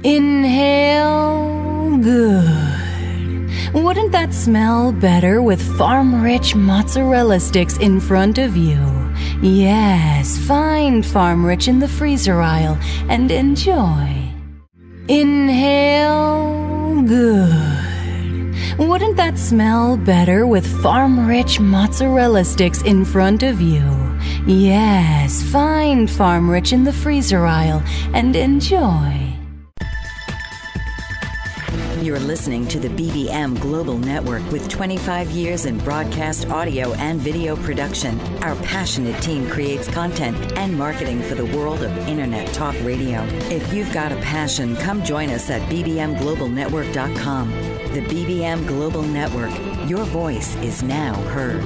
Inhale. Good. Wouldn't that smell better with farm-rich mozzarella sticks in front of you? Yes, find farm-rich in the freezer aisle and enjoy. Inhale. Good. Wouldn't that smell better with farm-rich mozzarella sticks in front of you? Yes, find farm-rich in the freezer aisle and enjoy. You're listening to the BBM Global Network with 25 years in broadcast audio and video production. Our passionate team creates content and marketing for the world of Internet Talk Radio. If you've got a passion, come join us at bbmglobalnetwork.com. The BBM Global Network. Your voice is now heard.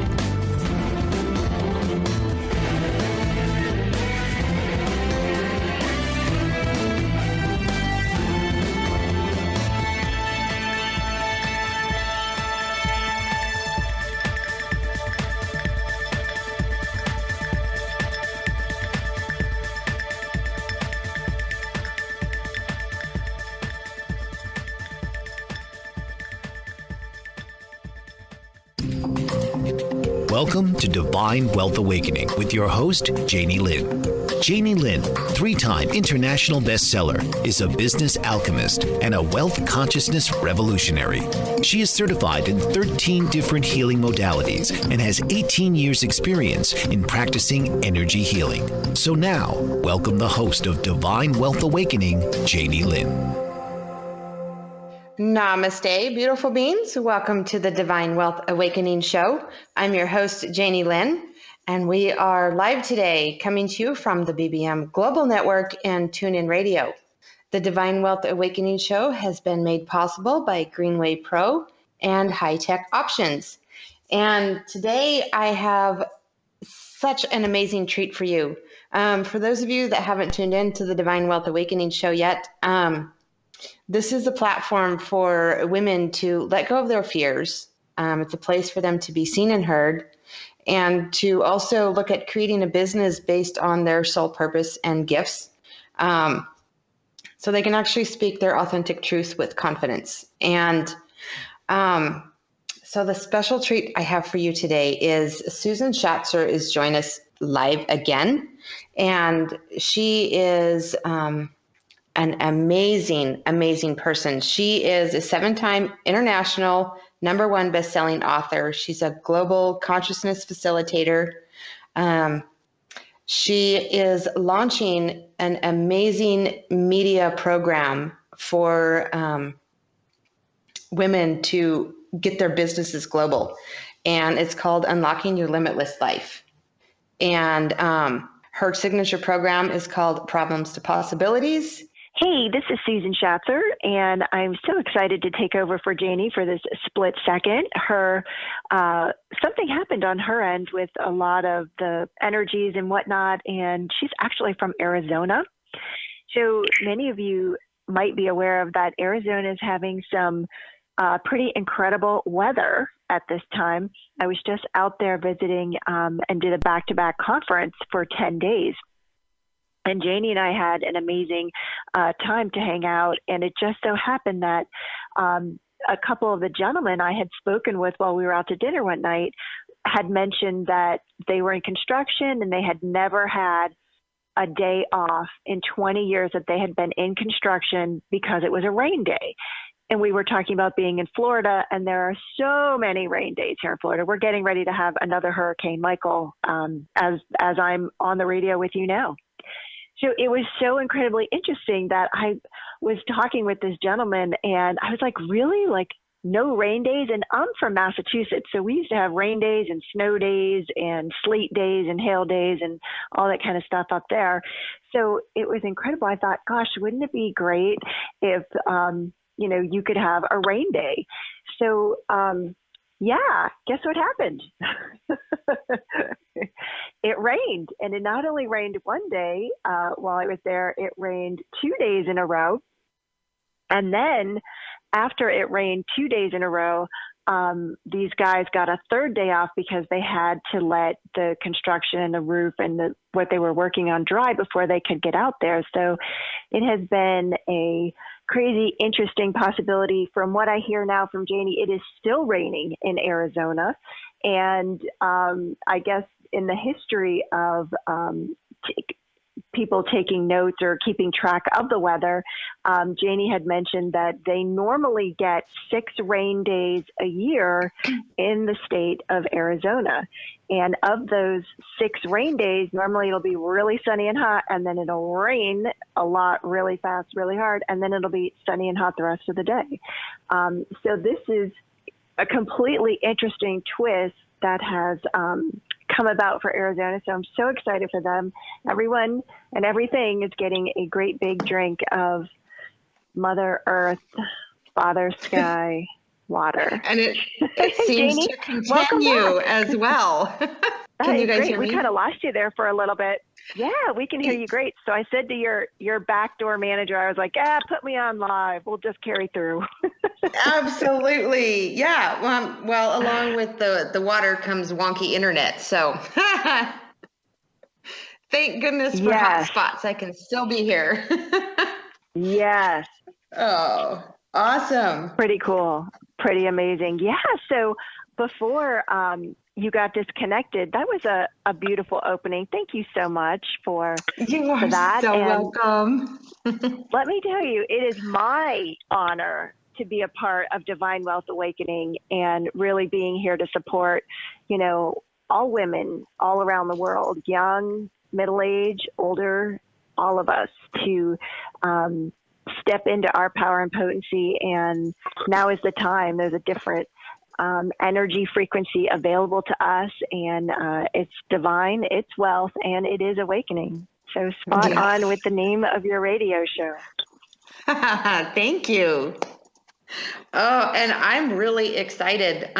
Welcome to Divine Wealth Awakening with your host, Janie Lynn. Janie Lynn, 3-time international bestseller, is a business alchemist and a wealth consciousness revolutionary. She is certified in 13 different healing modalities and has 18 years experience in practicing energy healing. So now, welcome the host of Divine Wealth Awakening, Janie Lynn. Namaste, beautiful beings. Welcome to the Divine Wealth Awakening Show. I'm your host, Janie Lynn, and we are live today coming to you from the BBM Global Network and TuneIn Radio. The Divine Wealth Awakening Show has been made possible by Greenway Pro and High Tech Options. And today I have such an amazing treat for you. For those of you that haven't tuned in to the Divine Wealth Awakening Show yet, this is a platform for women to let go of their fears. It's a place for them to be seen and heard, and to also look at creating a business based on their soul purpose and gifts, so they can actually speak their authentic truth with confidence. And so the special treat I have for you today is Susan Shatzer is joining us live again, and she is an amazing, amazing person. She is a 7-time international #1 best-selling author. She's a global consciousness facilitator. She is launching an amazing media program for women to get their businesses global. And it's called Unlocking Your Limitless Life. And her signature program is called Problems to Possibilities. Hey, this is Susan Shatzer, and I'm so excited to take over for Janie for this split second. Something happened on her end with a lot of the energies and whatnot, and she's actually from Arizona. So many of you might be aware of that. Arizona is having some pretty incredible weather at this time. I was just out there visiting and did a back-to-back conference for 10 days. And Janie and I had an amazing time to hang out. And it just so happened that a couple of the gentlemen I had spoken with while we were out to dinner one night had mentioned that they were in construction and they had never had a day off in 20 years that they had been in construction because it was a rain day. And we were talking about being in Florida, and there are so many rain days here in Florida. We're getting ready to have another Hurricane Michael as I'm on the radio with you now. So it was so incredibly interesting that I was talking with this gentleman, and I was like, really? Like, no rain days? And I'm from Massachusetts, so we used to have rain days and snow days and sleet days and hail days and all that kind of stuff up there. So it was incredible. I thought, gosh, wouldn't it be great if, you could have a rain day? So, yeah, guess what happened? It rained, and it not only rained one day while I was there, it rained 2 days in a row. And then after it rained 2 days in a row, these guys got a third day off because they had to let the construction and the roof and what they were working on dry before they could get out there. So it has been a crazy, interesting possibility. From what I hear now from Janie, it is still raining in Arizona. And I guess in the history of people taking notes or keeping track of the weather, Janie had mentioned that they normally get 6 rain days a year in the state of Arizona. And of those 6 rain days, normally it'll be really sunny and hot, and then it'll rain a lot really fast, really hard, and then it'll be sunny and hot the rest of the day. So this is a completely interesting twist that has come about for Arizona. So I'm so excited for them. Everyone and everything is getting a great big drink of Mother Earth, Father Sky, water. And it seems Janie, to continue as well. Can you guys hear me? We kind of lost you there for a little bit. Yeah, we can hear you great. So I said to your backdoor manager, I was like, put me on live. We'll just carry through. Absolutely. Yeah. Well, along with the water comes wonky internet. So thank goodness for hotspots. I can still be here. Yes. Oh, awesome. Pretty cool. Pretty amazing. Yeah. So before you got disconnected, that was a beautiful opening. Thank you so much for that. You are so welcome. Let me tell you, it is my honor to be a part of Divine Wealth Awakening and really being here to support, all women all around the world, young, middle-aged, older, all of us, to step into our power and potency. And now is the time. There's a different energy frequency available to us, and it's divine, it's wealth, and it is awakening. So spot on with the name of your radio show. Thank you. Oh, and I'm really excited.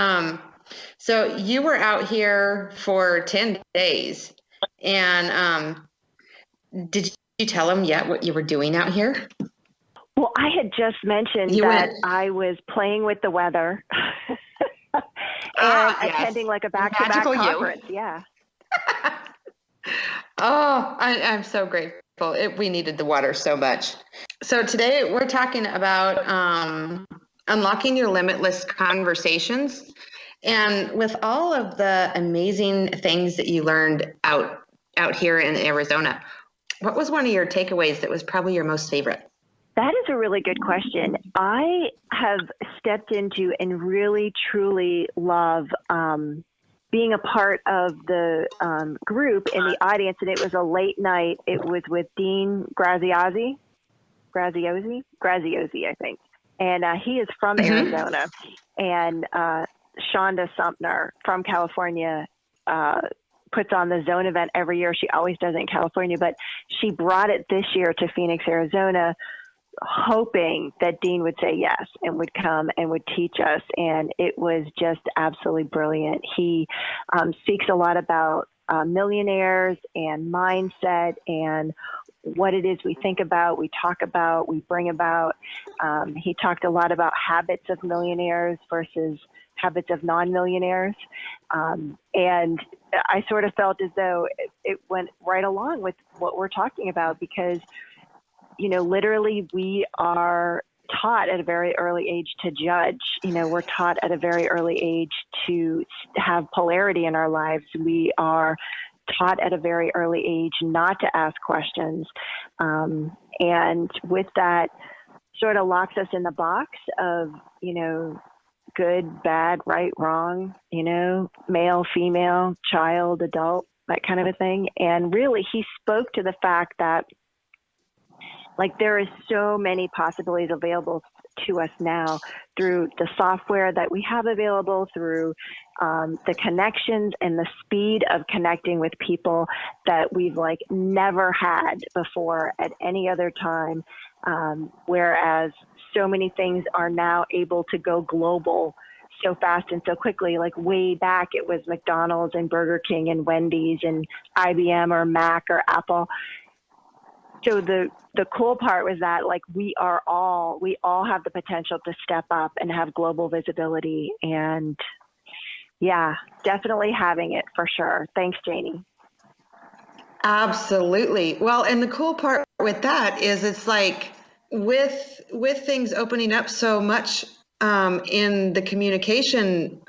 So you were out here for 10 days, and did you tell them yet what you were doing out here? Well, I had just mentioned I was playing with the weather and attending like a back-to-back conference. Yeah. Oh, I'm so grateful. We needed the water so much. So today we're talking about unlocking your limitless conversations. And with all of the amazing things that you learned out here in Arizona, what was one of your takeaways that was probably your most favorite? That is a really good question. I have stepped into and really, truly love being a part of the group in the audience. And it was a late night. It was with Dean Graziosi, I think. And he is from Arizona. And Shonda Sumpner from California puts on the Zone event every year. She always does it in California, but she brought it this year to Phoenix, Arizona, hoping that Dean would say yes and would come and would teach us. And it was just absolutely brilliant. He speaks a lot about millionaires and mindset and what it is we think about, we talk about, we bring about. He talked a lot about habits of millionaires versus habits of non-millionaires. And I sort of felt as though it went right along with what we're talking about, because literally we are taught at a very early age to judge. We're taught at a very early age to have polarity in our lives. We are taught at a very early age not to ask questions. And with that, sort of locks us in the box of, good, bad, right, wrong, male, female, child, adult, that kind of a thing. And really, he spoke to the fact that there is so many possibilities available to us now through the software that we have available, through the connections and the speed of connecting with people that we've never had before at any other time. Whereas so many things are now able to go global so fast and so quickly. Way back, it was McDonald's and Burger King and Wendy's and IBM or Mac or Apple. So the cool part was that like we all have the potential to step up and have global visibility, and yeah, definitely having it for sure. Thanks, Janie. Absolutely. Well, and the cool part with that is it's like with things opening up so much in the communication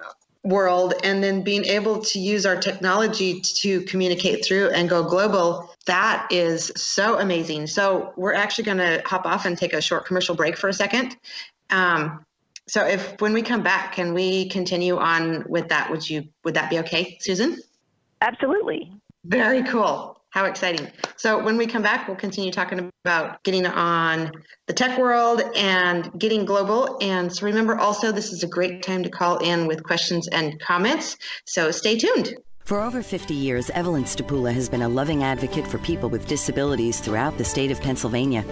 world, and then being able to use our technology to communicate through and go global, that is so amazing. So we're actually going to hop off and take a short commercial break for a second. So when we come back, can we continue on with that? Would that be okay, Susan? Absolutely. Very cool. How exciting. So when we come back, we'll continue talking about getting on the tech world and getting global. And so remember also, this is a great time to call in with questions and comments. So stay tuned. For over 50 years, Evelyn Stapula has been a loving advocate for people with disabilities throughout the state of Pennsylvania.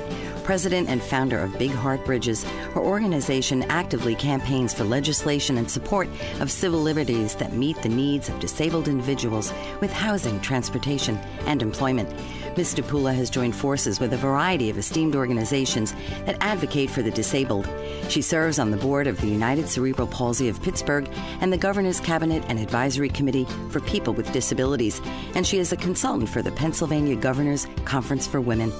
President and founder of Big Heart Bridges, her organization actively campaigns for legislation and support of civil liberties that meet the needs of disabled individuals with housing, transportation, and employment. Ms. Stapula has joined forces with a variety of esteemed organizations that advocate for the disabled. She serves on the board of the United Cerebral Palsy of Pittsburgh and the Governor's Cabinet and Advisory Committee for People with Disabilities, and she is a consultant for the Pennsylvania Governor's Conference for Women.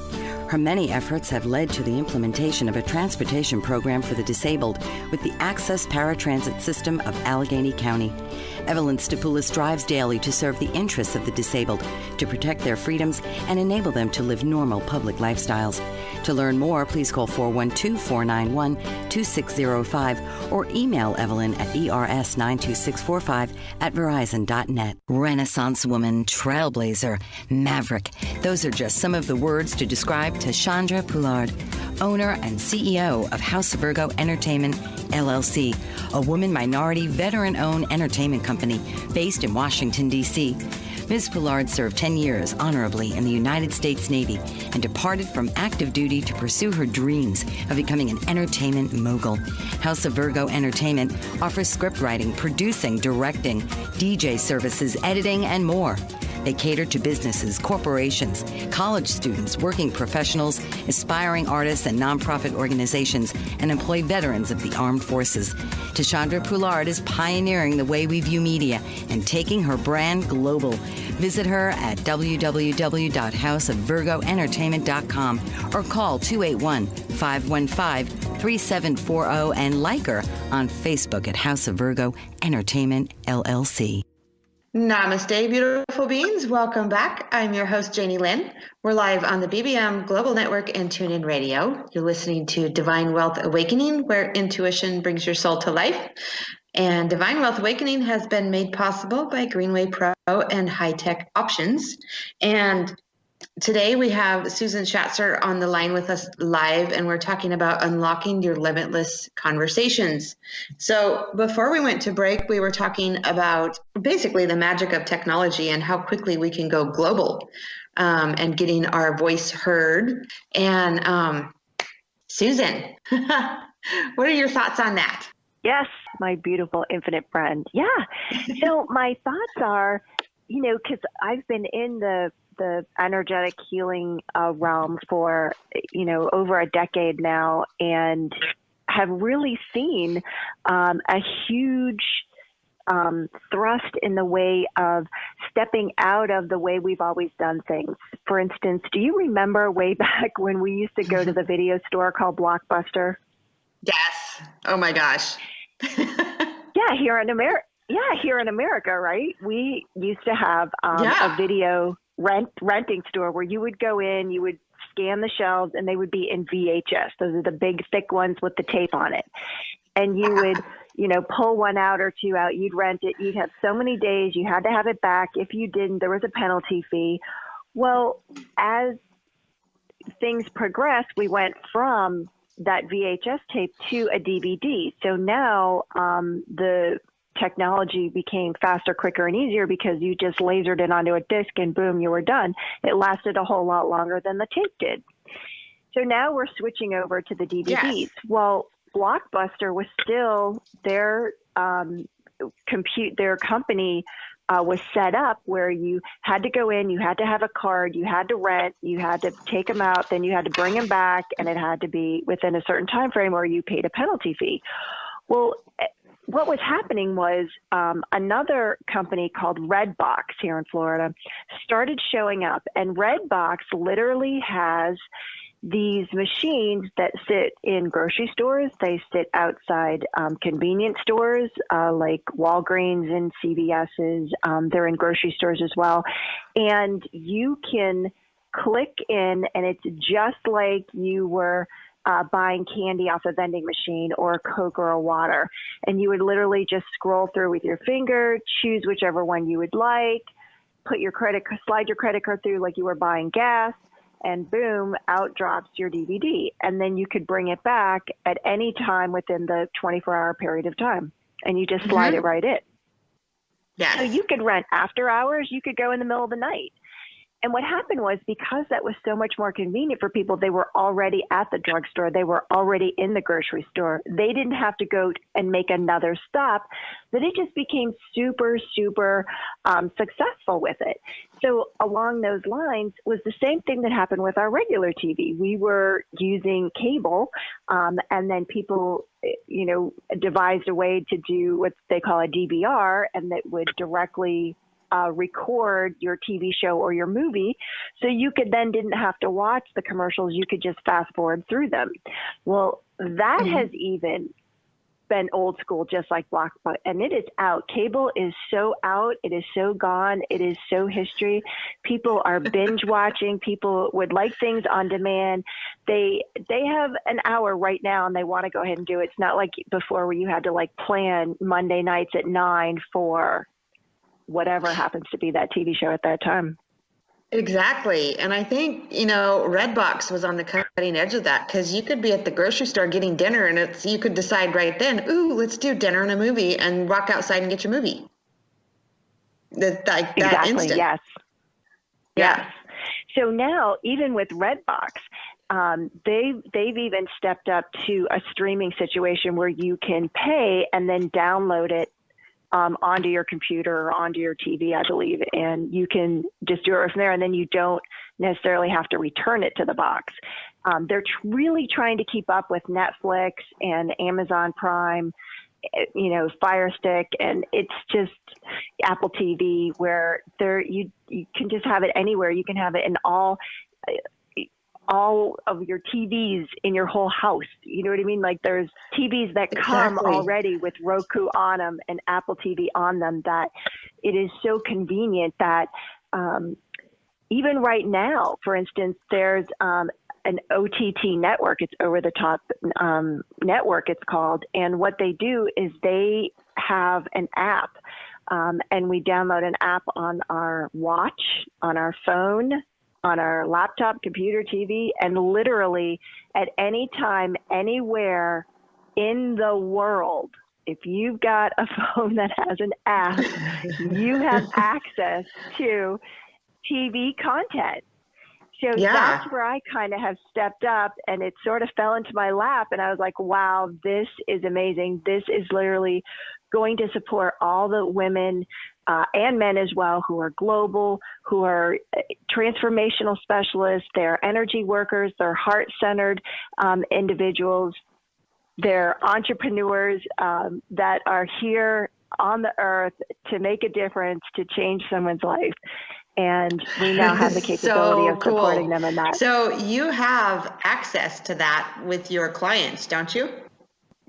Her many efforts have led to the implementation of a transportation program for the disabled with the Access Paratransit System of Allegheny County. Evelyn Stapula strives daily to serve the interests of the disabled, to protect their freedoms, and enable them to live normal public lifestyles. To learn more, please call 412-491-2605 or email Evelyn at ers92645@verizon.net. Renaissance woman, trailblazer, maverick. Those are just some of the words to describe Tashandra Poulard, owner and CEO of House of Virgo Entertainment, LLC, a woman minority veteran-owned entertainment company based in Washington, D.C. Ms. Poulard served 10 years honorably in the United States Navy and departed from active duty to pursue her dreams of becoming an entertainment mogul. House of Virgo Entertainment offers script writing, producing, directing, DJ services, editing, and more. They cater to businesses, corporations, college students, working professionals, aspiring artists, and nonprofit organizations, and employ veterans of the armed forces. Tashandra Poulard is pioneering the way we view media and taking her brand global. Visit her at www.houseofvirgoentertainment.com or call 281-515-3740 and like her on Facebook at House of Virgo Entertainment, LLC. Namaste, beautiful beings. Welcome back. I'm your host, Janie Lynn. We're live on the BBM Global Network and TuneIn Radio. You're listening to Divine Wealth Awakening, where intuition brings your soul to life. And Divine Wealth Awakening has been made possible by Greenway Pro and High Tech Options. And today we have Susan Shatzer on the line with us live, and we're talking about unlocking your limitless conversations. So before we went to break, we were talking about basically the magic of technology and how quickly we can go global and getting our voice heard. And Susan, what are your thoughts on that? Yes, my beautiful infinite friend. Yeah. So my thoughts are, because I've been in the energetic healing realm for, over a decade now, and have really seen a huge thrust in the way of stepping out of the way we've always done things. For instance, do you remember way back when we used to go to the video store called Blockbuster? Yes. Oh my gosh. Yeah, here in America, right? We used to have a video renting store where you would go in, you would scan the shelves, and they would be in VHS. Those are the big, thick ones with the tape on it. And you would, pull one out or two out. You'd rent it. You'd have so many days. You had to have it back. If you didn't, there was a penalty fee. Well, as things progressed, we went from that VHS tape to a DVD. So now the technology became faster, quicker, and easier because you just lasered it onto a disc and boom, you were done. It lasted a whole lot longer than the tape did. So now we're switching over to the DVDs. Yes. Well, Blockbuster was still their company was set up where you had to go in, you had to have a card, you had to rent, you had to take them out, then you had to bring them back, and it had to be within a certain time frame or you paid a penalty fee. Well, what was happening was another company called Redbox here in Florida started showing up, and Redbox literally has these machines that sit in grocery stores. They sit outside convenience stores like Walgreens and CVS's. They're in grocery stores as well. And you can click in, and it's just like you were buying candy off a vending machine or a Coke or a water. And you would literally just scroll through with your finger, choose whichever one you would like, slide your credit card through like you were buying gas, and boom, out drops your DVD. And then you could bring it back at any time within the 24-hour period of time. And you just slide it right in. Yes. So you could rent after hours. You could go in the middle of the night. And what happened was, because that was so much more convenient for people, they were already at the drugstore. They were already in the grocery store. They didn't have to go and make another stop. But it just became super, super successful with it. So along those lines was the same thing that happened with our regular TV. We were using cable, and then people, devised a way to do what they call a DVR, and that would directly record your TV show or your movie, so you didn't have to watch the commercials. You could just fast forward through them. Well, that has even been old school, just like Blockbuster, and it is out. Cable is so out. It is so gone. It is so history. People are binge watching. People would like things on demand. They have an hour right now, and they want to go ahead and do it. It's not like before where you had to plan Monday nights at 9 for whatever happens to be that TV show at that time. Exactly. And I think, Redbox was on the cutting edge of that, because you could be at the grocery store getting dinner, and you could decide right then, ooh, let's do dinner and a movie, and walk outside and get your movie. That instant. Yes. Yeah. Yes. So now, even with Redbox, they've even stepped up to a streaming situation where you can pay and then download it onto your computer or onto your TV, I believe, and you can just do it from there, and then you don't necessarily have to return it to the box. They're really trying to keep up with Netflix and Amazon Prime, Fire Stick, and it's just Apple TV, where you can just have it anywhere. You can have it in all of your TVs in your whole house. You know what I mean? Like, there's TVs that come already with Roku on them and Apple TV on them, that it is so convenient that even right now, for instance, there's an OTT network. It's over-the-top network, it's called. And what they do is they have an app, and we download an app on our watch, on our phone, on our laptop, computer, TV, and literally at any time, anywhere in the world, if you've got a phone that has an app, you have access to TV content. So that's where I kind of have stepped up, and it sort of fell into my lap, and I was like, wow, this is amazing. This is literally going to support all the women and men as well, who are global, who are transformational specialists, they're energy workers, they're heart-centered individuals, they're entrepreneurs that are here on the earth to make a difference, to change someone's life. And we now have the capability of supporting them in that. So you have access to that with your clients, don't you?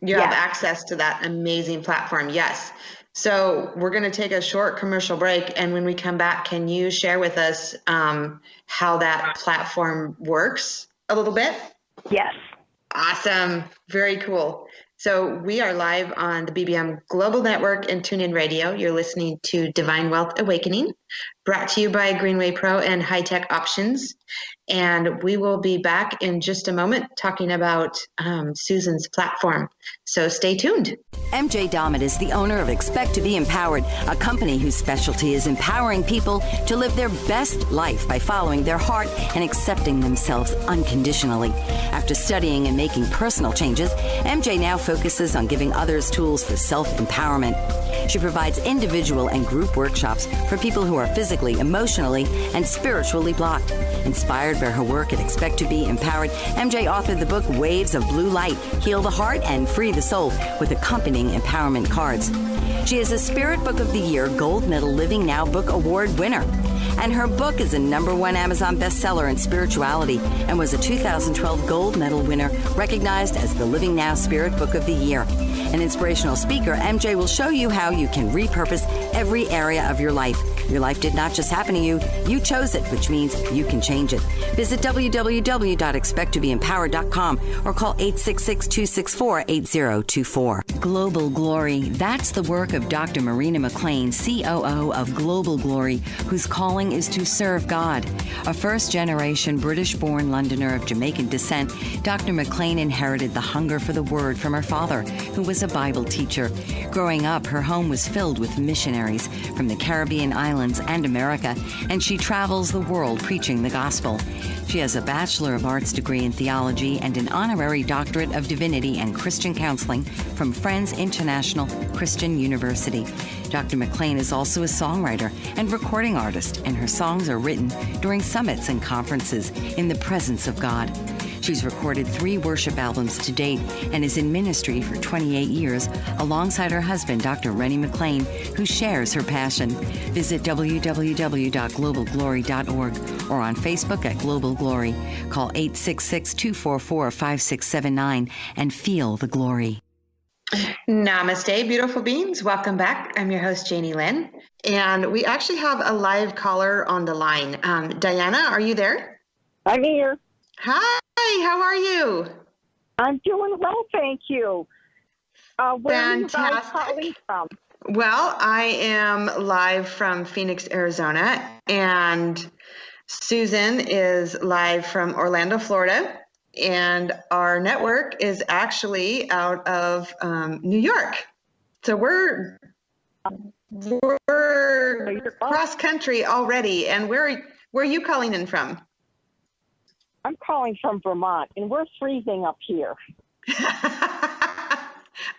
You have access to that amazing platform. Yes. So we're going to take a short commercial break. And when we come back, can you share with us how that platform works a little bit? Yes. Awesome. Very cool. So we are live on the BBM Global Network and TuneIn Radio. You're listening to Divine Wealth Awakening, brought to you by Greenway Pro and High Tech Options. And we will be back in just a moment talking about Susan's platform. So stay tuned. MJ Dommett is the owner of Expect to Be Empowered, a company whose specialty is empowering people to live their best life by following their heart and accepting themselves unconditionally. After studying and making personal changes, MJ now focuses on giving others tools for self-empowerment. She provides individual and group workshops for people who are physically, emotionally, and spiritually blocked. Inspired by her work at Expect to Be Empowered, MJ authored the book Waves of Blue Light, Heal the Heart and Free the Soul, with accompanying empowerment cards. She is a Spirit Book of the Year Gold Medal Living Now Book Award winner. And her book is a #1 Amazon bestseller in spirituality and was a 2012 Gold Medal winner, recognized as the Living Now Spirit Book of the Year. An inspirational speaker, MJ will show you how you can repurpose every area of your life. Your life did not just happen to you. You chose it, which means you can change it. Visit www.expecttobeempowered.com or call 866-264-8024. Global Glory. That's the work of Dr. Marina McLean, COO of Global Glory, whose calling is to serve God. A first-generation British-born Londoner of Jamaican descent, Dr. McLean inherited the hunger for the Word from her father, who was a Bible teacher. Growing up, her home was filled with missionaries from the Caribbean islands and America, and she travels the world preaching the gospel. She has a Bachelor of Arts degree in theology and an honorary doctorate of divinity and Christian counseling from Friends International Christian University. Dr. McLean is also a songwriter and recording artist, and her songs are written during summits and conferences in the presence of God. She's recorded 3 worship albums to date and is in ministry for 28 years alongside her husband, Dr. Rennie McLean, who shares her passion. Visit www.globalglory.org or on Facebook at Global Glory. Call 866-244-5679 and feel the glory. Namaste, beautiful beings. Welcome back. I'm your host, Janie Lynn. And we actually have a live caller on the line. Diana, are you there? I'm here. Hi, how are you? I'm doing well, thank you. Where are you guys calling from? Well, I am live from Phoenix, Arizona, and Susan is live from Orlando, Florida, and our network is actually out of New York. So we're cross country already. And where are you calling in from? I'm calling from Vermont, and we're freezing up here.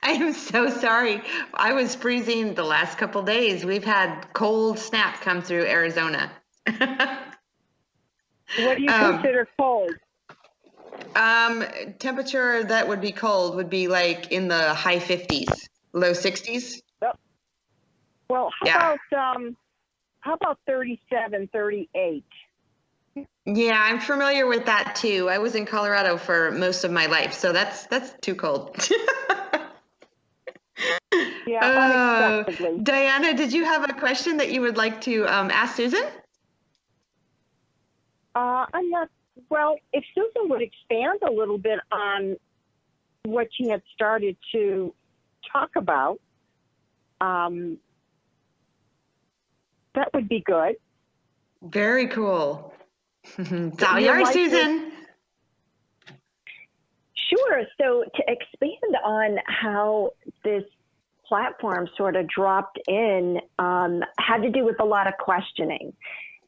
I am so sorry. I was freezing the last couple days. We've had cold snap come through Arizona. What do you consider cold? Temperature that would be cold would be like in the high 50s, low 60s. Yep. Well, how about 37, 38? Yeah, I'm familiar with that too. I was in Colorado for most of my life, so that's too cold. Yeah, unexpectedly. Diana, did you have a question that you would like to ask Susan? I'm not. Well, if Susan would expand a little bit on what she had started to talk about, that would be good. Very cool. All yours, Susan. Sure. So to expand on how this platform sort of dropped in, had to do with a lot of questioning.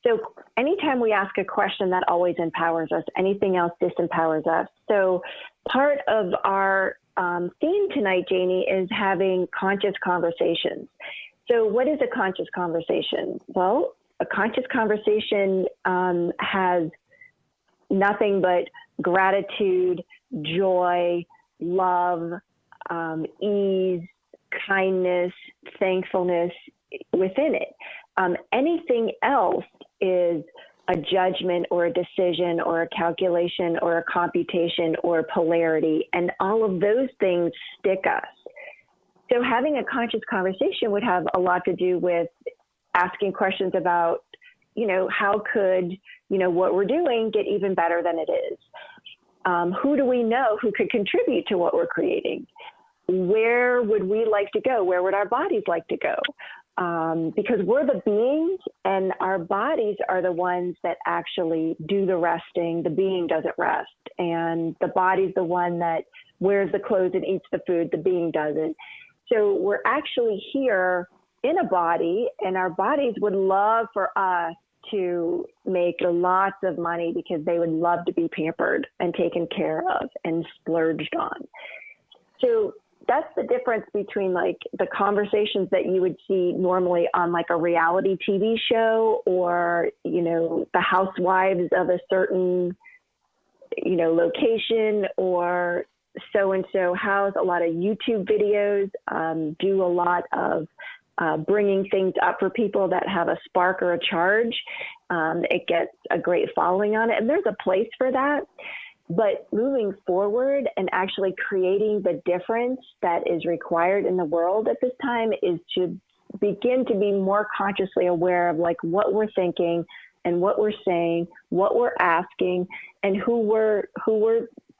So anytime we ask a question, that always empowers us. Anything else disempowers us. So part of our theme tonight, Janie, is having conscious conversations. So what is a conscious conversation? Well, a conscious conversation has nothing but gratitude, joy, love, ease, kindness, thankfulness within it. Anything else is a judgment or a decision or a calculation or a computation or polarity, and all of those things stick us. So having a conscious conversation would have a lot to do with asking questions about, how could, what we're doing get even better than it is? Who do we know who could contribute to what we're creating? Where would we like to go? Where would our bodies like to go? Because we're the beings, and our bodies are the ones that actually do the resting. The being doesn't rest, and the body's the one that wears the clothes and eats the food. The being doesn't. So we're actually here in a body, and our bodies would love for us to make lots of money because they would love to be pampered and taken care of and splurged on. So that's the difference between like the conversations that you would see normally on like a reality TV show, or, you know, the housewives of a certain, you know, location, or so-and-so house. A lot of YouTube videos do a lot of bringing things up for people that have a spark or a charge. It gets a great following on it, and there's a place for that. But moving forward and actually creating the difference that is required in the world at this time is to begin to be more consciously aware of like what we're thinking and what we're saying, what we're asking, and who we're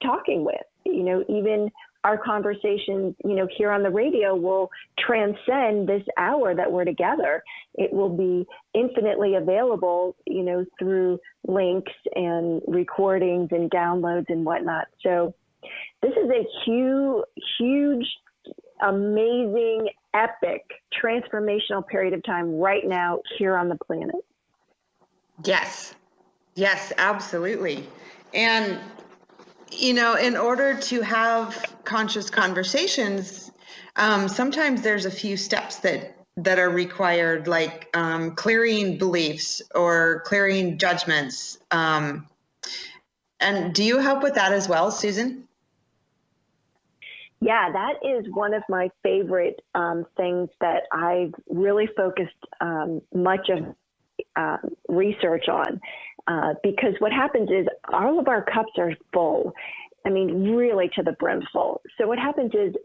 talking with. You know, even our conversations, you know, here on the radio will transcend this hour that we're together. It will be infinitely available, you know, through links and recordings and downloads and whatnot. So this is a huge, amazing, epic, transformational period of time right now here on the planet. Yes, absolutely. And you know, in order to have conscious conversations, sometimes there's a few steps that are required, like clearing beliefs or clearing judgments. And do you help with that as well, Susan? Yeah, that is one of my favorite things that I've really focused much of research on. Because what happens is all of our cups are full. I mean, really to the brim full. So what happens is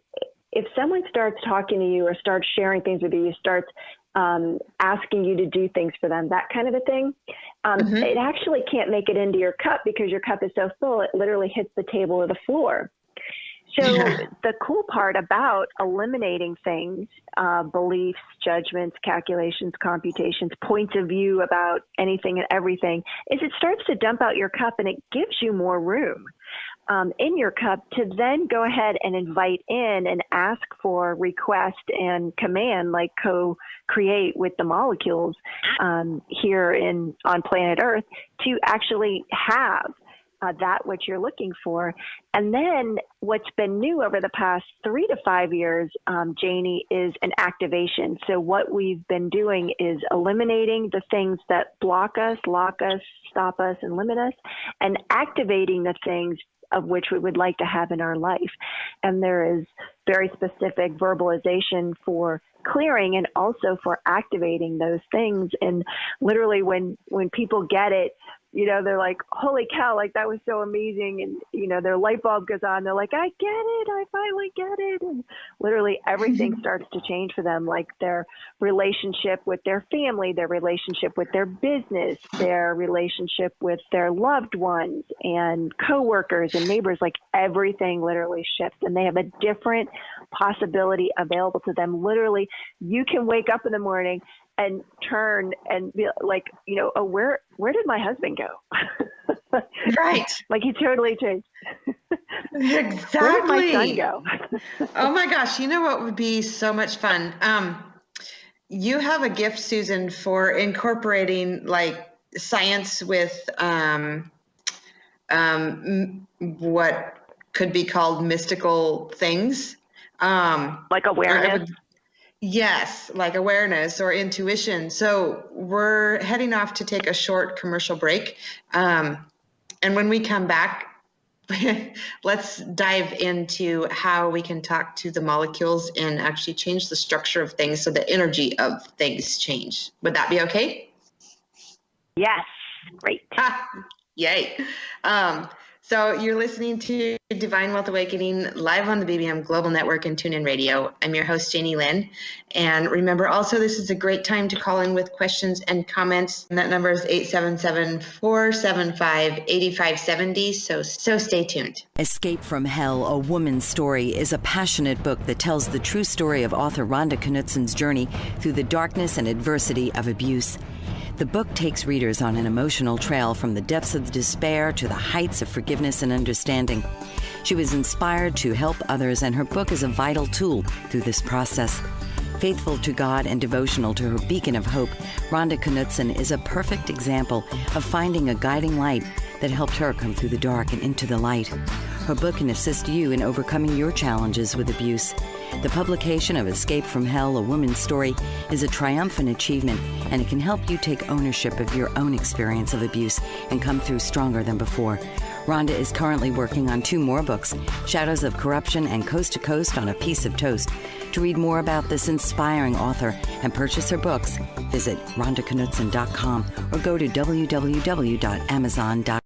if someone starts talking to you or starts sharing things with you, starts asking you to do things for them, that kind of a thing, it actually can't make it into your cup because your cup is so full, it literally hits the table or the floor. So the cool part about eliminating things, beliefs, judgments, calculations, computations, points of view about anything and everything, is it starts to dump out your cup, and it gives you more room in your cup to then go ahead and invite in and ask for request and command, like co-create with the molecules here on planet Earth, to actually have that what you're looking for. And then what's been new over the past 3 to 5 years, Janie, is an activation. So what we've been doing is eliminating the things that block us, lock us, stop us, and limit us, and activating the things of which we would like to have in our life. And there is very specific verbalization for clearing and also for activating those things. And literally when people get it, you know, they're like, holy cow, like that was so amazing. And, you know, their light bulb goes on. They're like, I get it. I finally get it. And literally everything starts to change for them, like their relationship with their family, their relationship with their business, their relationship with their loved ones and coworkers and neighbors, like everything literally shifts, and they have a different possibility available to them. Literally, you can wake up in the morning and turn and be like, you know, oh, where did my husband go? Right. Like he totally changed. Exactly. Where did my son go? Oh my gosh. You know what would be so much fun? You have a gift, Susan, for incorporating like science with what could be called mystical things. Like awareness. Yes, like awareness or intuition. So we're heading off to take a short commercial break. And when we come back, let's dive into how we can talk to the molecules and actually change the structure of things so the energy of things change. Would that be okay? Yes. Great. Yay. So you're listening to Divine Wealth Awakening live on the BBM Global Network and TuneIn Radio. I'm your host, Janie Lynn. And remember also, this is a great time to call in with questions and comments. And that number is 877-475-8570. So stay tuned. Escape from Hell, A Woman's Story is a passionate book that tells the true story of author Rhonda Knutsen's journey through the darkness and adversity of abuse. The book takes readers on an emotional trail from the depths of despair to the heights of forgiveness and understanding. She was inspired to help others, and her book is a vital tool through this process. Faithful to God and devotional to her beacon of hope, Rhonda Knutsen is a perfect example of finding a guiding light that helped her come through the dark and into the light. Her book can assist you in overcoming your challenges with abuse. The publication of Escape from Hell, A Woman's Story is a triumphant achievement, and it can help you take ownership of your own experience of abuse and come through stronger than before. Rhonda is currently working on 2 more books, Shadows of Corruption and Coast to Coast on a Piece of Toast. To read more about this inspiring author and purchase her books, visit rhondaknudsen.com or go to www.amazon.com.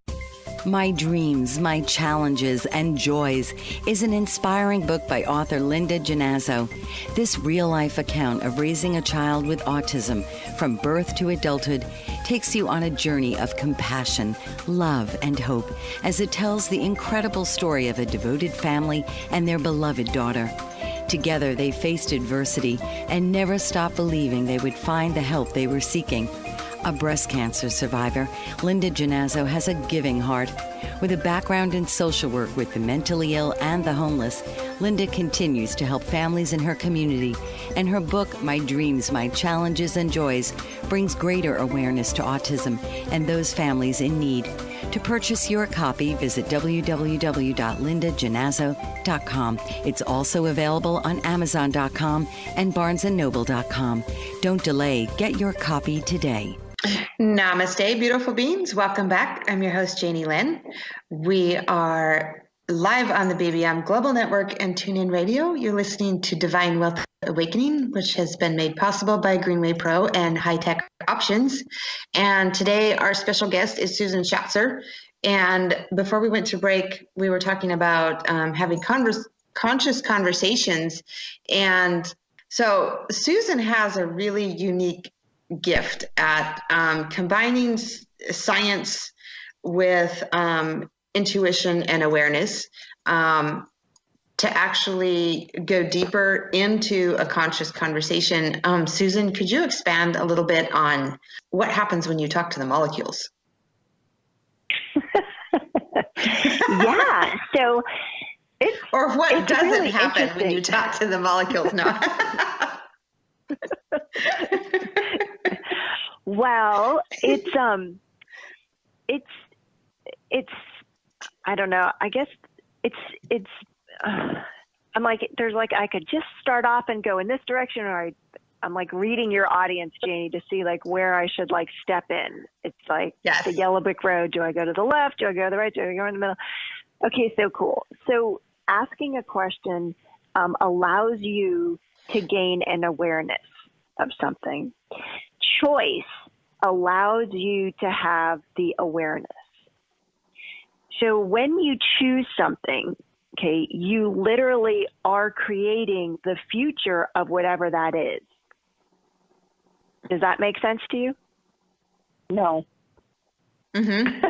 My Dreams, My Challenges, and Joys is an inspiring book by author Linda Genazzo. This real-life account of raising a child with autism from birth to adulthood takes you on a journey of compassion, love, and hope as it tells the incredible story of a devoted family and their beloved daughter. Together, they faced adversity and never stopped believing they would find the help they were seeking. A breast cancer survivor, Linda Genazzo has a giving heart. With a background in social work with the mentally ill and the homeless, Linda continues to help families in her community, and her book, My Dreams, My Challenges and Joys, brings greater awareness to autism and those families in need. To purchase your copy, visit www.lindagenazzo.com. It's also available on Amazon.com and BarnesandNoble.com. Don't delay. Get your copy today. Namaste, beautiful beings. Welcome back. I'm your host, Janie Lynn. We are live on the BBM Global Network and TuneIn Radio. You're listening to Divine Wealth Awakening, which has been made possible by Greenway Pro and High Tech Options. And today our special guest is Susan Shatzer. And before we went to break, we were talking about having conscious conversations. And so Susan has a really unique gift at combining science with intuition and awareness to actually go deeper into a conscious conversation. Susan, could you expand a little bit on what happens when you talk to the molecules? Yeah, so or what doesn't really happen when you talk to the molecules? No. Well, it's I don't know. I guess it's I'm like, there's like, I could just start off and go in this direction, or I'm like reading your audience, Janie, to see like where I should like step in. It's like the yellow brick road. Do I go to the left? Do I go to the right? Do I go in the middle? Okay, so cool. So asking a question allows you to gain an awareness of something. Choice allows you to have the awareness. So when you choose something, okay, you literally are creating the future of whatever that is. Does that make sense to you? No. Mm-hmm.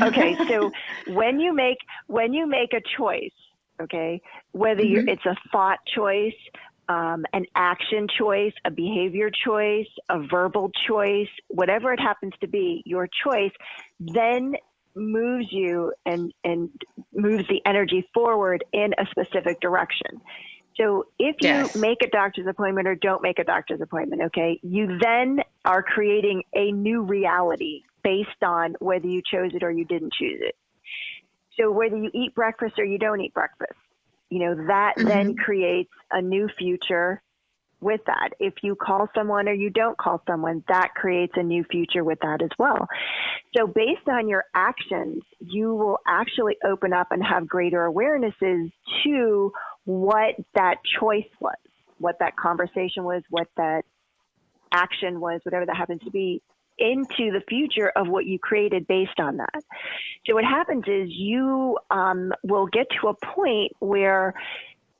Okay, so when you make a choice, okay, whether it's a thought choice, an action choice, a behavior choice, a verbal choice, whatever it happens to be, your choice then moves you and moves the energy forward in a specific direction. So if you make a doctor's appointment or don't make a doctor's appointment, okay, you then are creating a new reality based on whether you chose it or you didn't choose it. So whether you eat breakfast or you don't eat breakfast, you know, that then creates a new future with that. If you call someone or you don't call someone, that creates a new future with that as well. So based on your actions, you will actually open up and have greater awarenesses to what that choice was, what that conversation was, what that action was, whatever that happens to be, into the future of what you created based on that. So what happens is you will get to a point where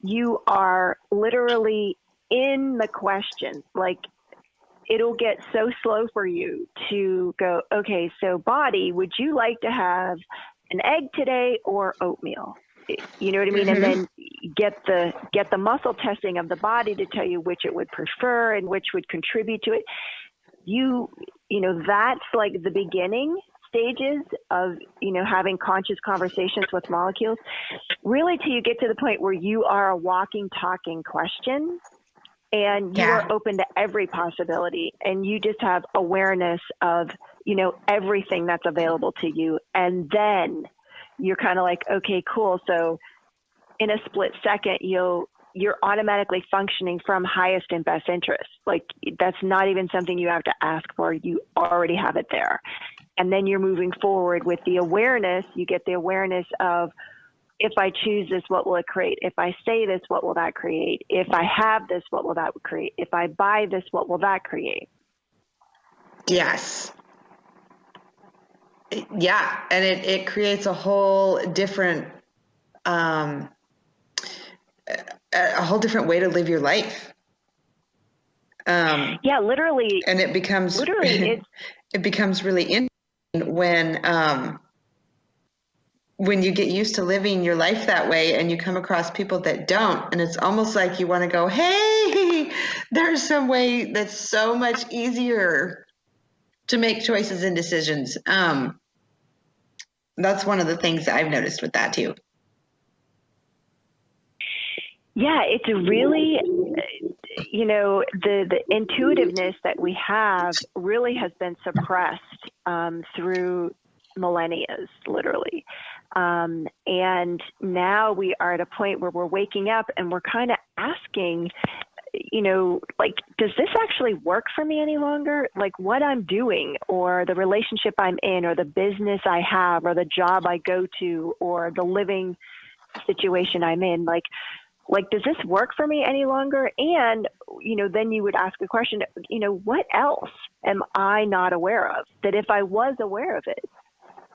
you are literally in the question. Like, it'll get so slow for you to go, okay, so body, would you like to have an egg today or oatmeal? You know what I mean? And then get the muscle testing of the body to tell you which it would prefer and which would contribute to it. You know, that's like the beginning stages of, you know, having conscious conversations with molecules, really till you get to the point where you are a walking, talking question and you are open to every possibility and you just have awareness of, you know, everything that's available to you. And then you're kind of like, okay, cool. So in a split second, you're automatically functioning from highest and best interest. Like that's not even something you have to ask for. You already have it there. And then you're moving forward with the awareness. You get the awareness of, if I choose this, what will it create? If I say this, what will that create? If I have this, what will that create? If I buy this, what will that create? Yes. Yeah. And it creates a whole different, a whole different way to live your life. Yeah, literally. And it becomes it becomes really interesting when you get used to living your life that way and you come across people that don't, and it's almost like you want to go, hey, there's some way that's so much easier to make choices and decisions. That's one of the things that I've noticed with that too. Yeah, it's really, the intuitiveness that we have really has been suppressed through millennia, literally. And now we are at a point where we're waking up and we're kind of asking, like, does this actually work for me any longer? Like what I'm doing, or the relationship I'm in, or the business I have, or the job I go to, or the living situation I'm in, like, does this work for me any longer? And, then you would ask a question, what else am I not aware of that if I was aware of it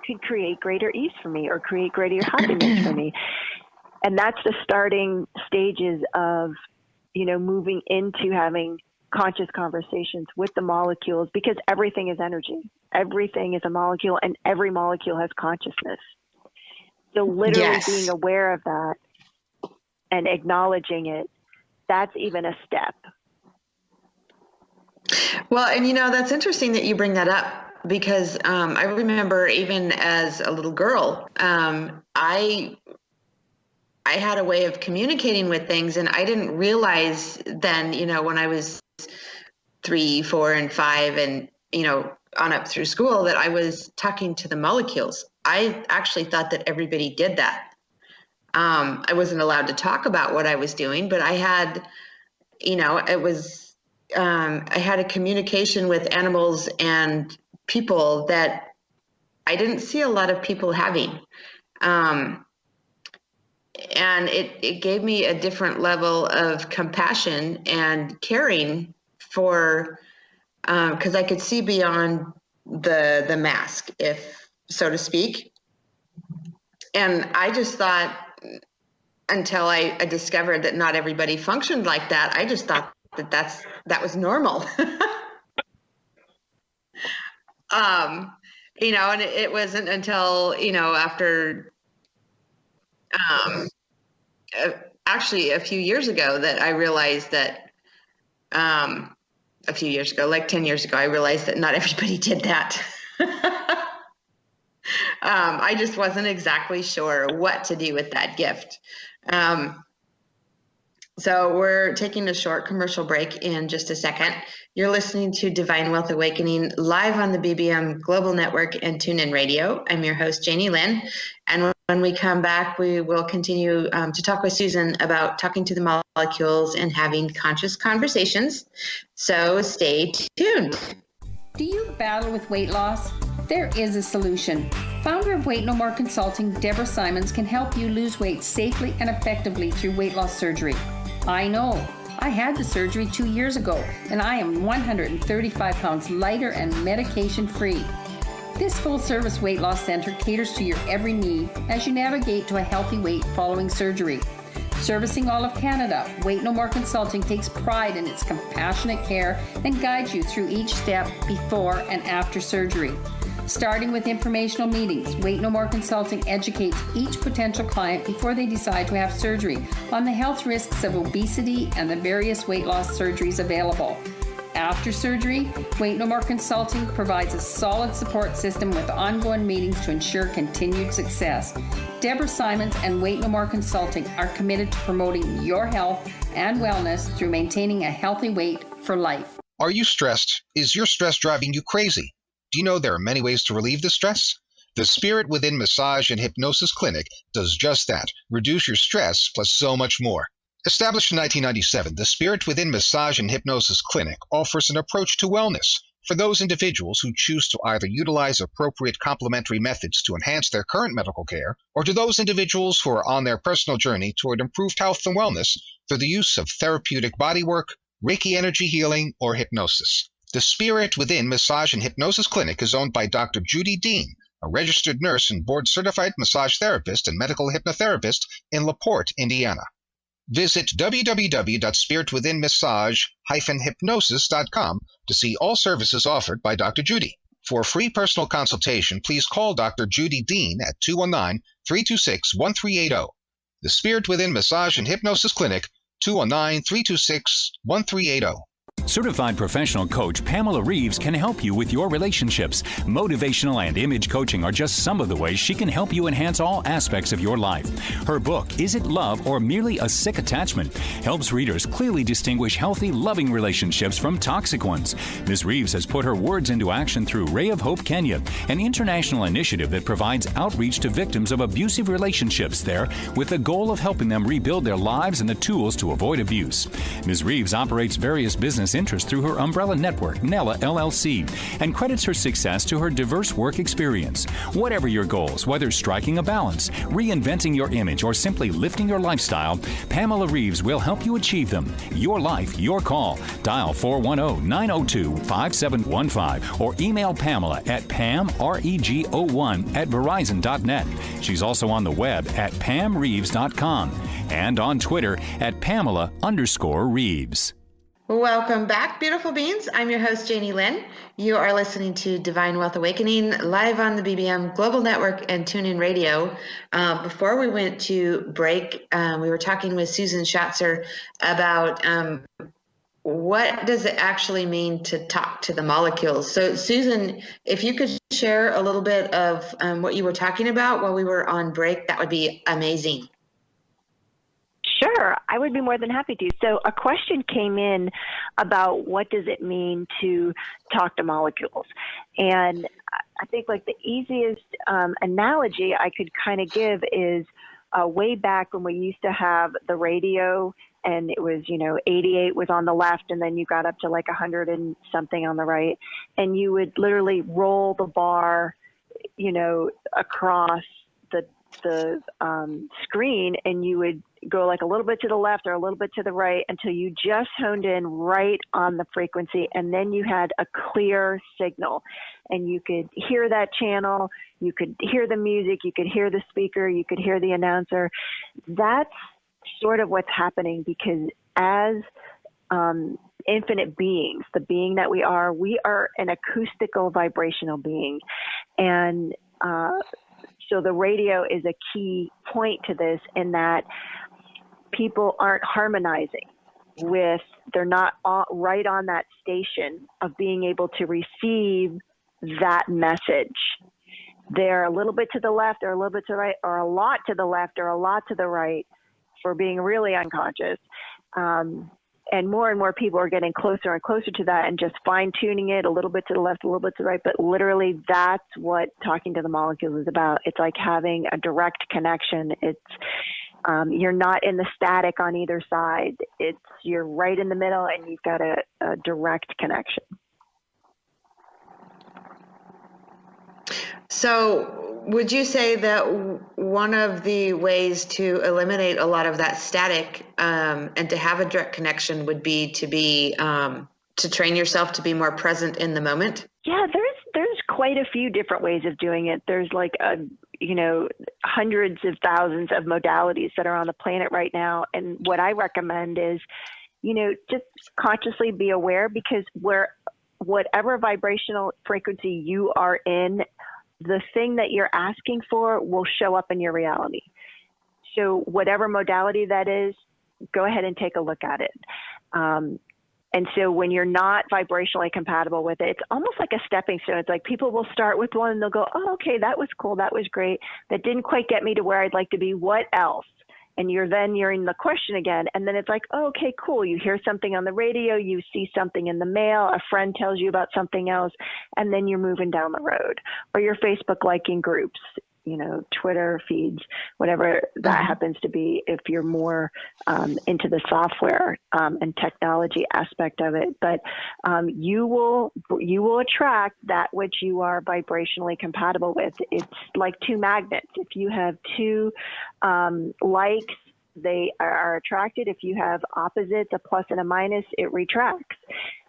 could create greater ease for me or create greater happiness for me? And that's the starting stages of, moving into having conscious conversations with the molecules, because everything is energy. Everything is a molecule, and every molecule has consciousness. So literally being aware of that and acknowledging it, that's even a step. Well, and that's interesting that you bring that up, because I remember even as a little girl, I had a way of communicating with things, and I didn't realize then, when I was 3, 4, and 5 and, on up through school, that I was talking to the molecules. I actually thought that everybody did that. I wasn't allowed to talk about what I was doing, but I had, I had a communication with animals and people that I didn't see a lot of people having. And it gave me a different level of compassion and caring for, because I could see beyond the mask, if so to speak. And I just thought, until I discovered that not everybody functioned like that, I just thought that was normal. And it wasn't until, after, actually a few years ago, that I realized that, a few years ago, like 10 years ago, I realized that not everybody did that. I just wasn't exactly sure what to do with that gift. So we're taking a short commercial break in just a second. You're listening to Divine Wealth Awakening live on the BBM Global Network and TuneIn Radio. I'm your host, Janie Lynn. And when we come back, we will continue to talk with Susan about talking to the molecules and having conscious conversations. So stay tuned. Do you battle with weight loss? There is a solution. Founder of Weight No More Consulting, Deborah Simons, can help you lose weight safely and effectively through weight loss surgery. I know. I had the surgery 2 years ago, and I am 135 pounds lighter and medication-free. This full-service weight loss center caters to your every need as you navigate to a healthy weight following surgery. Servicing all of Canada, Weight No More Consulting takes pride in its compassionate care and guides you through each step before and after surgery. Starting with informational meetings, Weight No More Consulting educates each potential client before they decide to have surgery on the health risks of obesity and the various weight loss surgeries available. After surgery, Weight No More Consulting provides a solid support system with ongoing meetings to ensure continued success. Deborah Simons and Weight No More Consulting are committed to promoting your health and wellness through maintaining a healthy weight for life. Are you stressed? Is your stress driving you crazy? Do you know there are many ways to relieve the stress? The Spirit Within Massage and Hypnosis Clinic does just that. Reduce your stress, plus so much more. Established in 1997, the Spirit Within Massage and Hypnosis Clinic offers an approach to wellness for those individuals who choose to either utilize appropriate complementary methods to enhance their current medical care, or to those individuals who are on their personal journey toward improved health and wellness through the use of therapeutic bodywork, Reiki energy healing, or hypnosis. The Spirit Within Massage and Hypnosis Clinic is owned by Dr. Judy Dean, a registered nurse and board-certified massage therapist and medical hypnotherapist in LaPorte, Indiana. Visit www.spiritwithinmassage-hypnosis.com to see all services offered by Dr. Judy. For a free personal consultation, please call Dr. Judy Dean at 219-326-1380. The Spirit Within Massage and Hypnosis Clinic, 219-326-1380. Certified professional coach Pamela Reeves can help you with your relationships. Motivational and image coaching are just some of the ways she can help you enhance all aspects of your life. Her book, Is It Love or Merely a Sick Attachment?, helps readers clearly distinguish healthy, loving relationships from toxic ones. Ms. Reeves has put her words into action through Ray of Hope Kenya, an international initiative that provides outreach to victims of abusive relationships there with the goal of helping them rebuild their lives and the tools to avoid abuse. Ms. Reeves operates various business interests through her umbrella network, Nella LLC, and credits her success to her diverse work experience. Whatever your goals, whether striking a balance, reinventing your image, or simply lifting your lifestyle, Pamela Reeves will help you achieve them. Your life, your call. Dial 410-902-5715 or email Pamela at pamregon@verizon.net. She's also on the web at pamreeves.com and on Twitter at Pamela_Reeves. Welcome back, beautiful beings. I'm your host, Janie Lynn. You are listening to Divine Wealth Awakening live on the BBM Global Network and TuneIn Radio. Before we went to break, we were talking with Susan Shatzer about what does it actually mean to talk to the molecules. So, Susan, if you could share a little bit of what you were talking about while we were on break, that would be amazing. Sure, I would be more than happy to. So a question came in about what does it mean to talk to molecules? And I think like the easiest analogy I could kind of give is way back when we used to have the radio and it was, 88 was on the left and then you got up to like 100 and something on the right. And you would literally roll the bar, across the screen, and you would go like a little bit to the left or a little bit to the right until you just honed in right on the frequency, and then you had a clear signal and you could hear that channel, you could hear the music, you could hear the speaker, you could hear the announcer. That's sort of what's happening, because as infinite beings, the being that we are an acoustical vibrational being. And so the radio is a key point to this, in that people aren't harmonizing with, they're not right on that station of being able to receive that message. They're a little bit to the left or a little bit to the right, or a lot to the left or a lot to the right, for being really unconscious. And more people are getting closer and closer to that and just fine tuning it a little bit to the left, a little bit to the right. But literally that's what talking to the molecules is about. It's like having a direct connection. It's, you're not in the static on either side. You're right in the middle and you've got a direct connection. So would you say that one of the ways to eliminate a lot of that static and to have a direct connection would be to train yourself to be more present in the moment? Yeah, there's quite a few different ways of doing it. There's like hundreds of thousands of modalities that are on the planet right now. And what I recommend is, just consciously be aware, because whatever vibrational frequency you are in, the thing that you're asking for will show up in your reality. So whatever modality that is, go ahead and take a look at it. And so when you're not vibrationally compatible with it, it's almost like a stepping stone. It's like people will start with one and they'll go, oh, okay, that was cool. That was great. That didn't quite get me to where I'd like to be. What else? and you're in the question again. And then it's like, oh, okay, cool. You hear something on the radio, you see something in the mail, a friend tells you about something else, and then you're moving down the road. Or your Facebook liking groups, Twitter feeds, whatever that happens to be, if you're more into the software and technology aspect of it. But you will attract that which you are vibrationally compatible with. It's like two magnets. If you have two likes, they are attracted. If you have opposites, a plus and a minus, it retracts.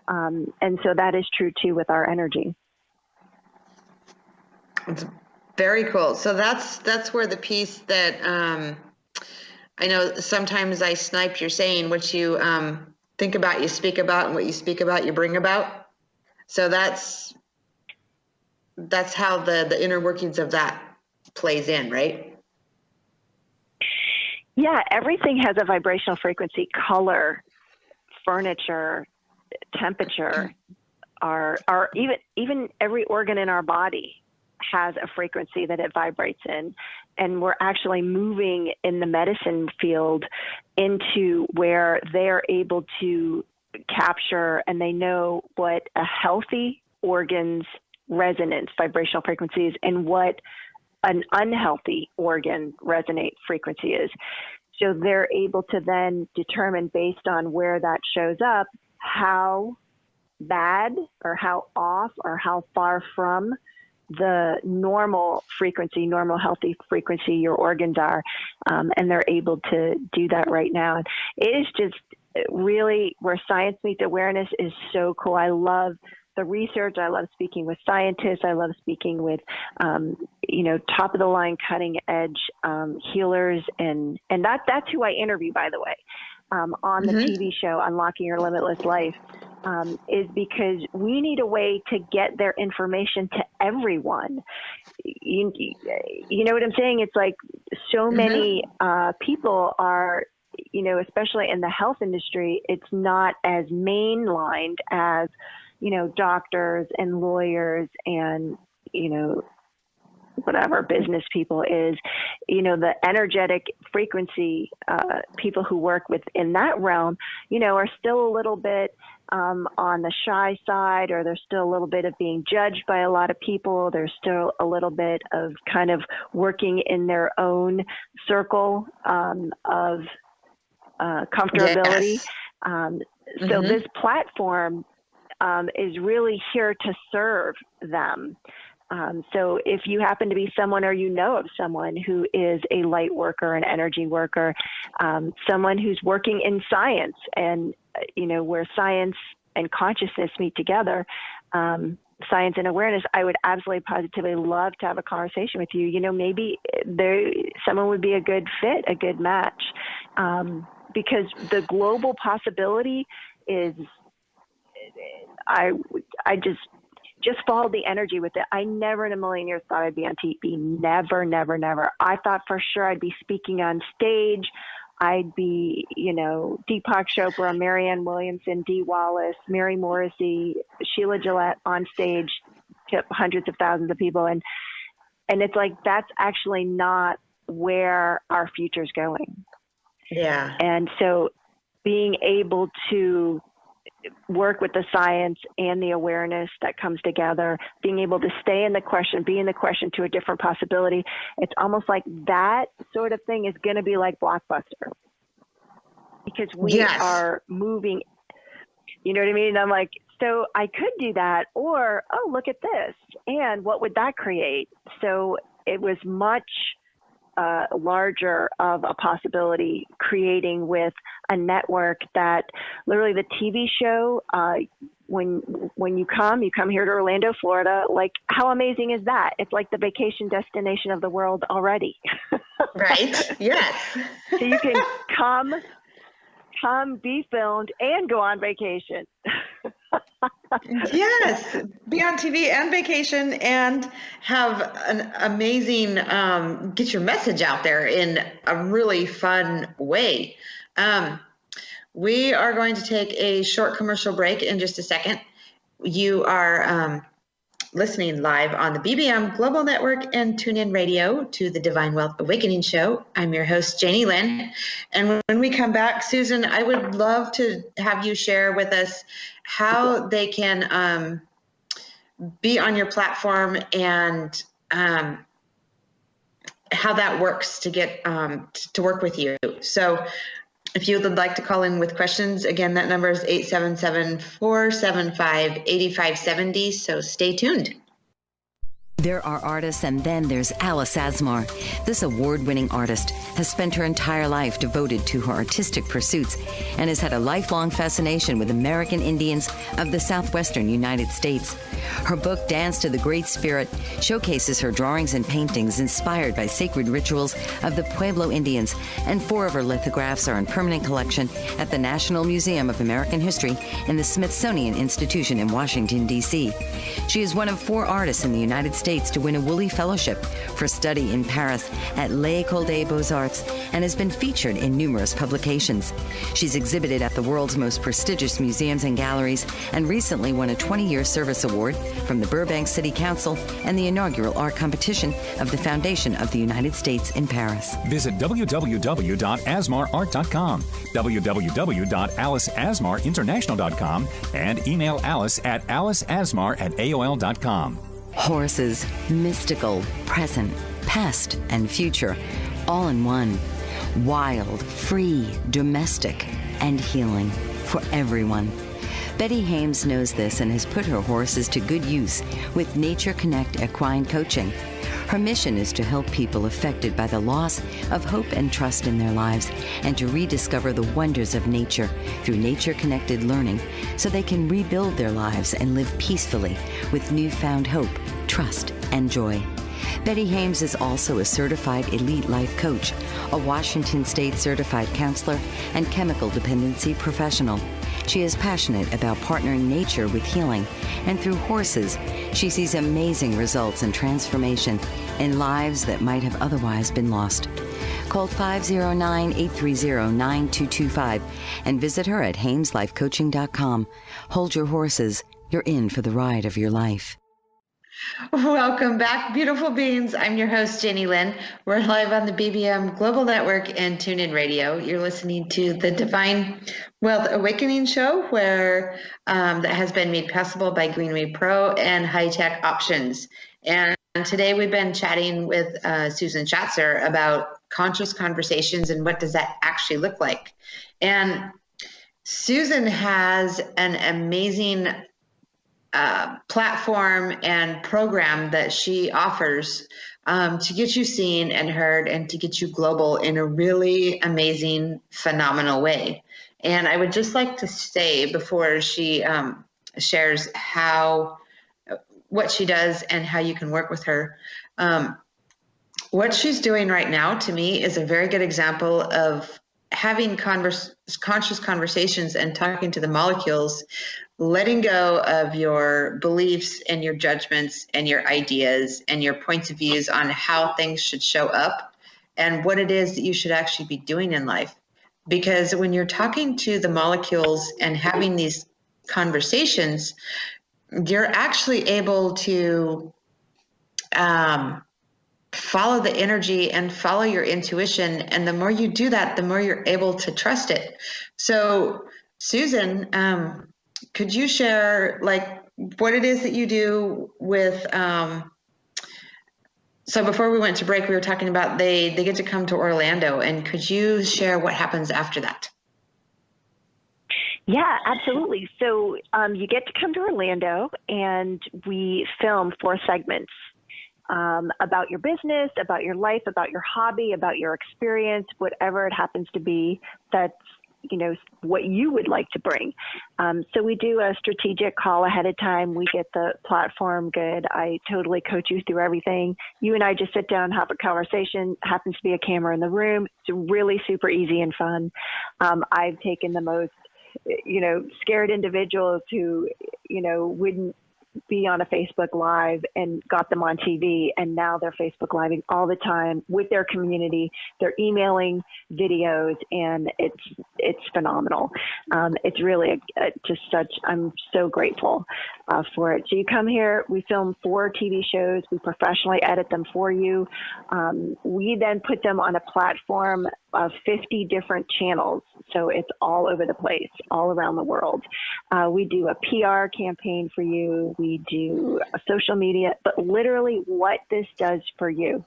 And so that is true too with our energy. It's very cool. So that's where the piece that I know sometimes I snipe your saying, what you think about, you speak about, and what you speak about, you bring about. So that's how the inner workings of that plays in, right? Yeah, everything has a vibrational frequency. Color, furniture, temperature, are even every organ in our body has a frequency that it vibrates in. And we're actually moving in the medicine field into where they're able to capture, and they know what a healthy organ's resonance vibrational frequency is and what an unhealthy organ resonate frequency is. So they're able to then determine, based on where that shows up, how bad or how off or how far from the normal frequency, normal healthy frequency your organs are. And they're able to do that right now. And it is just really where science meets awareness is so cool. I love the research. I love speaking with scientists. I love speaking with, top of the line, cutting edge healers. And that's who I interview, by the way, on the TV show, Unlocking Your Limitless Life. Is because we need a way to get their information to everyone. You know what I'm saying? It's like so many people are, especially in the health industry, it's not as mainlined as, doctors and lawyers and, whatever business people is, the energetic frequency people who work within that realm, are still a little bit on the shy side, or there's still a little bit of being judged by a lot of people. There's still a little bit of kind of working in their own circle of comfortability. Yes. So this platform is really here to serve them. So if you happen to be someone, or of someone who is a light worker, an energy worker, someone who's working in science, and where science and consciousness meet together, science and awareness, I would absolutely positively love to have a conversation with you. Maybe someone would be a good fit, a good match, because the global possibility is, I just followed the energy with it. I never in a million years thought I'd be on TV. Never, never, never. I thought for sure I'd be speaking on stage. I'd be, Deepak Chopra, Marianne Williamson, Dee Wallace, Mary Morrissey, Sheila Gillette on stage to hundreds of thousands of people. And it's like, that's actually not where our future's going. Yeah. And so being able to work with the science and the awareness that comes together, being able to stay in the question, be in the question to a different possibility. It's almost like that sort of thing is going to be like Blockbuster, because we are moving, you know what I mean? And I'm like, so I could do that, or, oh, look at this. And what would that create? So it was much larger of a possibility, creating with a network that literally the TV show, when you come here to Orlando, Florida, like how amazing is that? It's like the vacation destination of the world already. Right. Yes. So you can come be filmed and go on vacation. Yes, be on TV and vacation and have an amazing, get your message out there in a really fun way. We are going to take a short commercial break in just a second. You are listening live on the BBM Global Network and TuneIn Radio to the Divine Wealth Awakening Show. I'm your host, Janie Lynn. And when we come back, Susan, I would love to have you share with us how they can be on your platform and how that works to get to work with you. So if you would like to call in with questions, again, that number is 877-475-8570. So stay tuned. There are artists, and then there's Alice Asmar. This award-winning artist has spent her entire life devoted to her artistic pursuits and has had a lifelong fascination with American Indians of the southwestern United States. Her book, Dance to the Great Spirit, showcases her drawings and paintings inspired by sacred rituals of the Pueblo Indians, and 4 of her lithographs are in permanent collection at the National Museum of American History in the Smithsonian Institution in Washington, D.C. She is one of 4 artists in the United States to win a Woolley Fellowship for study in Paris at l'École des Beaux-Arts and has been featured in numerous publications. She's exhibited at the world's most prestigious museums and galleries and recently won a 20-year service award from the Burbank City Council and the inaugural art competition of the Foundation of the United States in Paris. Visit www.asmarart.com, www.aliceasmarinternational.com, and email Alice at aliceasmar@aol.com. Horses, mystical, present, past, and future, all in one. Wild, free, domestic, and healing for everyone. Betty Hames knows this and has put her horses to good use with Nature Connect Equine Coaching. Her mission is to help people affected by the loss of hope and trust in their lives and to rediscover the wonders of nature through nature-connected learning so they can rebuild their lives and live peacefully with newfound hope, trust, and joy. Betty Hames is also a certified elite life coach, a Washington State certified counselor, and chemical dependency professional. She is passionate about partnering nature with healing, and through horses, she sees amazing results and transformation in lives that might have otherwise been lost. Call 509-830-9225 and visit her at hameslifecoaching.com. Hold your horses. You're in for the ride of your life. Welcome back, beautiful beings. I'm your host, Janie Lynn. We're live on the BBM Global Network and TuneIn Radio. You're listening to the Divine Wealth Awakening Show, where that has been made possible by Greenway Pro and High Tech Options. And today we've been chatting with Susan Shatzer about conscious conversations and what does that actually look like. And Susan has an amazing platform and program that she offers to get you seen and heard and to get you global in a really amazing, phenomenal way. And I would just like to say before she shares what she does and how you can work with her, what she's doing right now to me is a very good example of having conscious conversations and talking to the molecules, letting go of your beliefs and your judgments and your ideas and your points of views on how things should show up and what it is that you should actually be doing in life. Because when you're talking to the molecules and having these conversations, you're actually able to follow the energy and follow your intuition. And the more you do that, the more you're able to trust it. So Susan, could you share what it is that you do with, so before we went to break, we were talking about they get to come to Orlando, and could you share what happens after that? Yeah, absolutely. So you get to come to Orlando and we film 4 segments about your business, about your life, about your hobby, about your experience, whatever it happens to be that's, what you would like to bring. So we do a strategic call ahead of time. We get the platform good. I totally coach you through everything. You and I just sit down, have a conversation. Happens to be a camera in the room. It's really super easy and fun. I've taken the most, scared individuals who, wouldn't be on a Facebook Live and got them on TV, and now they're Facebook Living all the time with their community. They're emailing videos, and it's phenomenal. It's really I'm so grateful for it. So you come here, we film 4 TV shows, we professionally edit them for you. We then put them on a platform of 50 different channels. So it's all over the place, all around the world. We do a PR campaign for you. We do a social media, but literally what this does for you.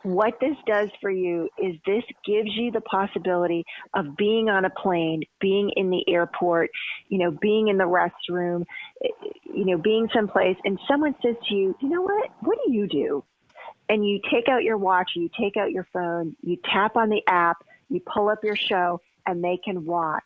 What this does for you is this gives you the possibility of being on a plane, being in the airport, being in the restroom, being someplace, and someone says to you, you know what do you do? And you take out your watch, you take out your phone, you tap on the app, you pull up your show, and they can watch.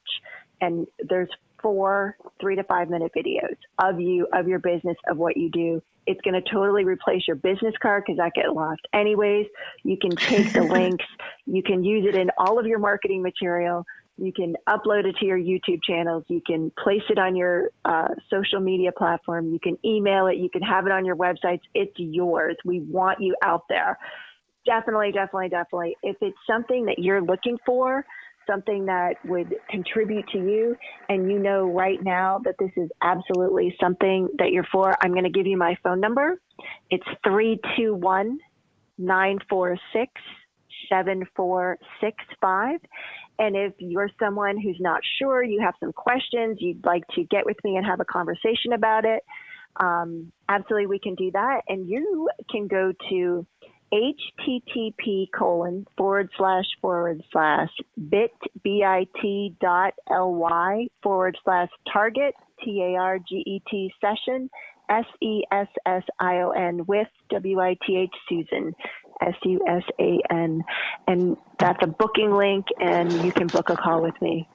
And there's 4 3 to 5 minute videos of you, of your business, of what you do. It's going to totally replace your business card because that gets lost anyways. You can take the links. You can use it in all of your marketing material. You can upload it to your YouTube channels. You can place it on your social media platform. You can email it. You can have it on your websites. It's yours. We want you out there. Definitely, definitely, definitely. If it's something that you're looking for, something that would contribute to you, and you know right now that this is absolutely something that you're for, I'm going to give you my phone number. It's 321-946-7465. And if you're someone who's not sure, you have some questions, you'd like to get with me and have a conversation about it, absolutely we can do that. And you can go to http://bit.ly/target TARGET session SESSION with WITH Susan SUSAN, and that's a booking link, and you can book a call with me.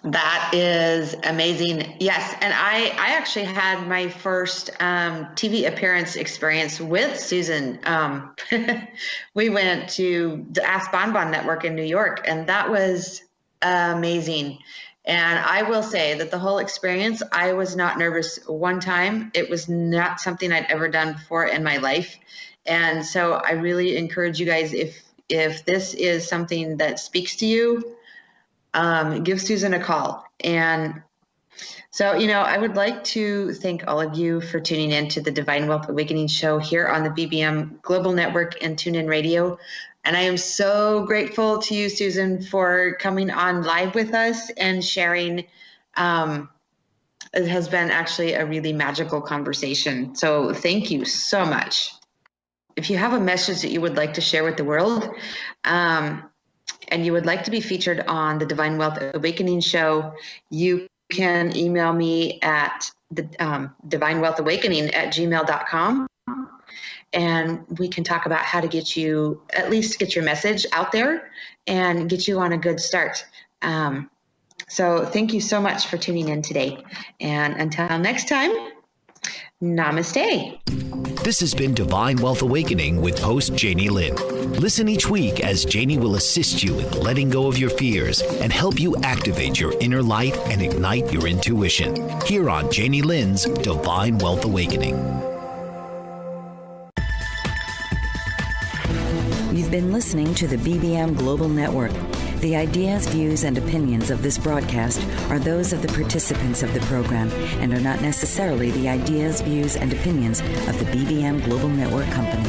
That is amazing. Yes. And I actually had my first TV appearance experience with Susan. We went to the Ask Bonbon Network in New York, and that was amazing. And I will say that the whole experience, I was not nervous one time. It was not something I'd ever done before in my life. And so I really encourage you guys, if this is something that speaks to you, give Susan a call. And so, I would like to thank all of you for tuning in to the Divine Wealth Awakening show here on the BBM Global Network and TuneIn Radio. And I am so grateful to you, Susan, for coming on live with us and sharing. It has been actually a really magical conversation. So thank you so much. If you have a message that you would like to share with the world, and you would like to be featured on the Divine Wealth Awakening show, you can email me at the divinewealthawakening@gmail.com, and we can talk about how to get your message out there and get you on a good start. So thank you so much for tuning in today. And until next time, namaste. This has been Divine Wealth Awakening with host Janie Lynn. Listen each week as Janie will assist you in letting go of your fears and help you activate your inner light and ignite your intuition. Here on Janie Lynn's Divine Wealth Awakening. You've been listening to the BBM Global Network. The ideas, views, and opinions of this broadcast are those of the participants of the program and are not necessarily the ideas, views, and opinions of the BBM Global Network Company.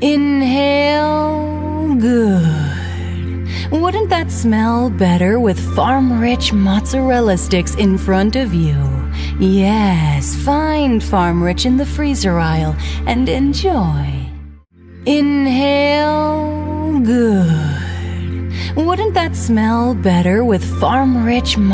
Inhale. Good. Wouldn't that smell better with farm-rich mozzarella sticks in front of you? Yes, find farm-rich in the freezer aisle and enjoy. Inhale. Good. Wouldn't that smell better with farm-rich